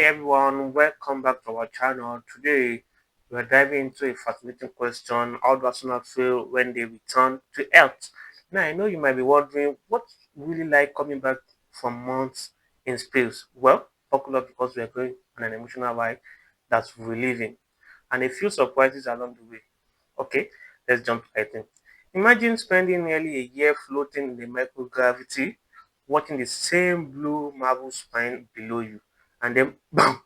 everyone, welcome back to our channel. Today we are diving into a fascinating question: how do astronauts feel when they return to Earth? Now, I know you might be wondering what's really like coming back from months in space. Well, popular because we are going on an emotional ride that's relieving and a few surprises along the way. Okay, let's jump right in. Imagine spending nearly a year floating in the microgravity, watching the same blue marble spine below you, and then bam,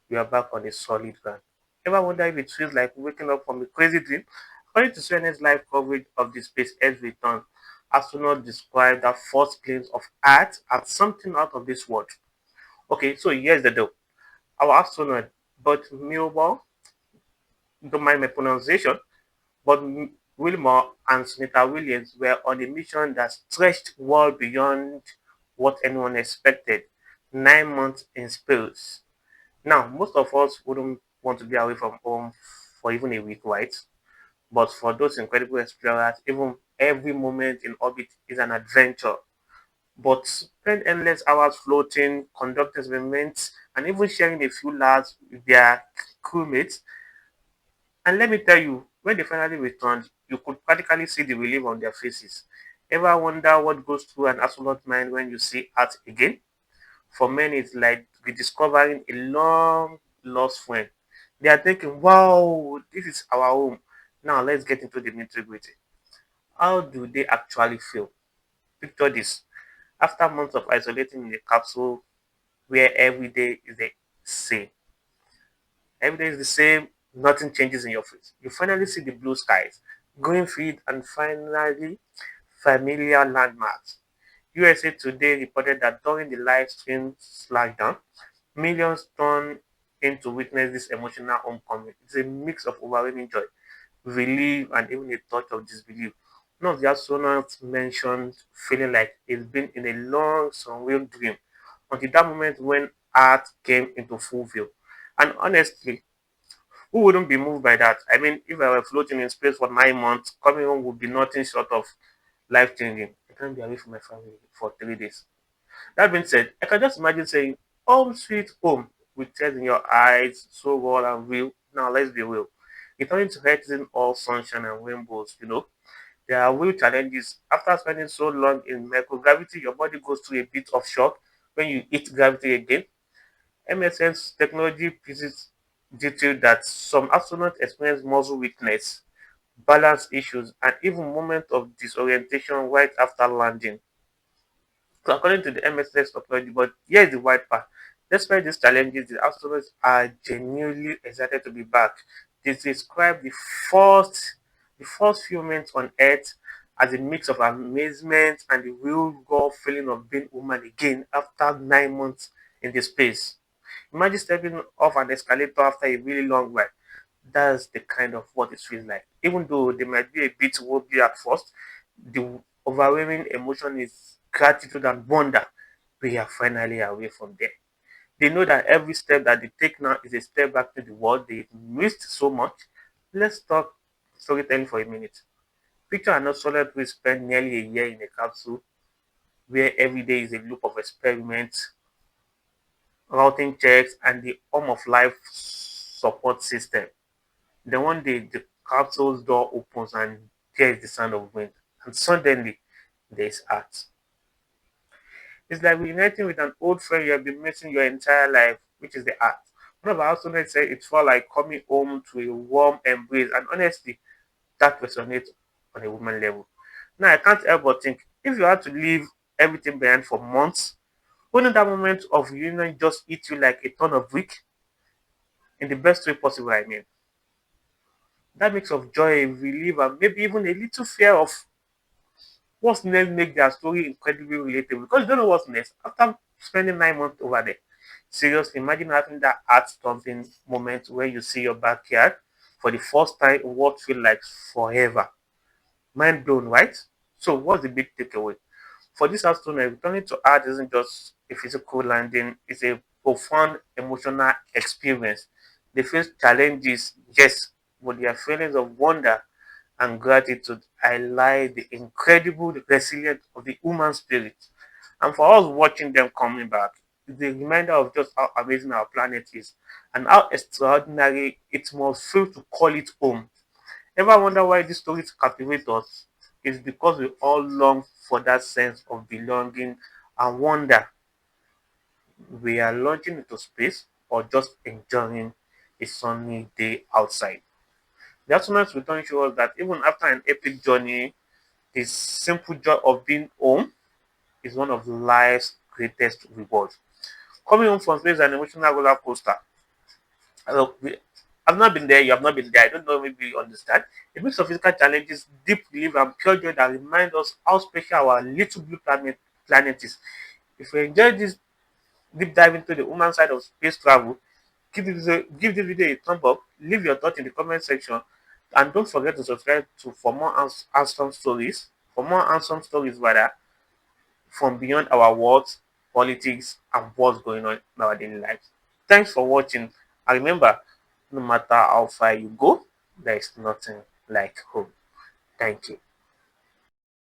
you are back on a solid ground. Ever wonder if it feels like waking up from a crazy dream? According to CNN's live coverage of the SpaceX return, astronauts described that first glimpse of Earth as something out of this world. Okay, so here's the deal. Our astronaut, Burt Milbaugh, don't mind my pronunciation, but Wilmore and Sunita Williams were on a mission that stretched well beyond what anyone expected. 9 months in space. Now, most of us wouldn't want to be away from home for even a week, right? But for those incredible explorers, even every moment in orbit is an adventure. But spend endless hours floating, conducting experiments, and even sharing a few laughs with their crewmates. And let me tell you, when they finally returned, you could practically see the relief on their faces. Ever wonder what goes through an astronaut's mind when you see Earth again? For many, it's like rediscovering a long lost friend. They are thinking, wow, this is our home. Now let's get into the nitty gritty. How do they actually feel? Picture this. After months of isolating in a capsule where every day is the same, every day is the same, nothing changes in your face. You finally see the blue skies, green field, and finally familiar landmarks. USA Today reported that during the live stream slashdown, millions turned in to witness this emotional homecoming. It's a mix of overwhelming joy, relief, and even a touch of disbelief. One of the astronauts mentioned feeling like he's been in a long, surreal dream until that moment when Earth came into full view. And honestly, who wouldn't be moved by that? I mean, if I were floating in space for 9 months, coming home would be nothing short of life changing. I can't be away from my family for 3 days. That being said, I can just imagine saying, home sweet home, with tears in your eyes, so raw and real. Now, let's be real. Returning to Earth isn't all sunshine and rainbows. There are real challenges. After spending so long in microgravity, your body goes through a bit of shock when you hit gravity again. MSN's technology pieces detail that some astronauts experience muscle weakness, balance issues, and even moments of disorientation right after landing. So according to the MSS technology, but here's the white part. Despite these challenges, the astronauts are genuinely excited to be back. They describe the first few months on Earth as a mix of amazement and the real raw feeling of being human again after 9 months in the space. Imagine stepping off an escalator after a really long ride. That's the kind of what it feels like. Even though they might be a bit wobbly at first, the overwhelming emotion is gratitude and wonder. We are finally away from there. They know that every step that they take now is a step back to the world they missed so much. Let's talk storytelling for a minute. Picture an astronaut who spent nearly a year in a capsule where every day is a loop of experiments, routing checks, and the home of life support system. Then one day the capsule's door opens and there is the sound of wind. And suddenly there is art. It's like reuniting with an old friend you have been missing your entire life, which is the art. One of our students said it felt like coming home to a warm embrace, and honestly, that resonates on a woman level. Now I can't help but think if you had to leave everything behind for months, wouldn't that moment of reunion just eat you like a ton of brick in the best way possible? I mean, that mix of joy, relief, and maybe even a little fear of what's next make their story incredibly relatable because you don't know what's next after spending 9 months over there. Seriously, imagine having that heart-stopping moment where you see your backyard for the first time in what feels like forever. Mind blown, right? So, what's the big takeaway? For this astronaut, returning to Earth isn't just a physical landing, it's a profound emotional experience. They face challenges, yes, but their feelings of wonder and gratitude highlight the incredible resilience of the human spirit. And for us watching them coming back, is a reminder of just how amazing our planet is and how extraordinary it must feel to call it home. Ever wonder why these stories captivate us? It's because we all long for that sense of belonging and wonder. We are launching into space or just enjoying a sunny day outside. The astronauts return show us that even after an epic journey, the simple joy of being home is one of life's greatest rewards. Coming home from space is an emotional roller coaster. Look, I've not been there, you have not been there. I don't know, maybe you understand. A mix of physical challenges, deep relief, and pure joy that remind us how special our little blue planet is. If you enjoyed this deep dive into the human side of space travel, give this video a thumb up, leave your thoughts in the comment section, and don't forget to subscribe to for more handsome stories, rather, from beyond our words, politics, and what's going on in our daily lives. Thanks for watching. And remember, no matter how far you go, there is nothing like home. Thank you.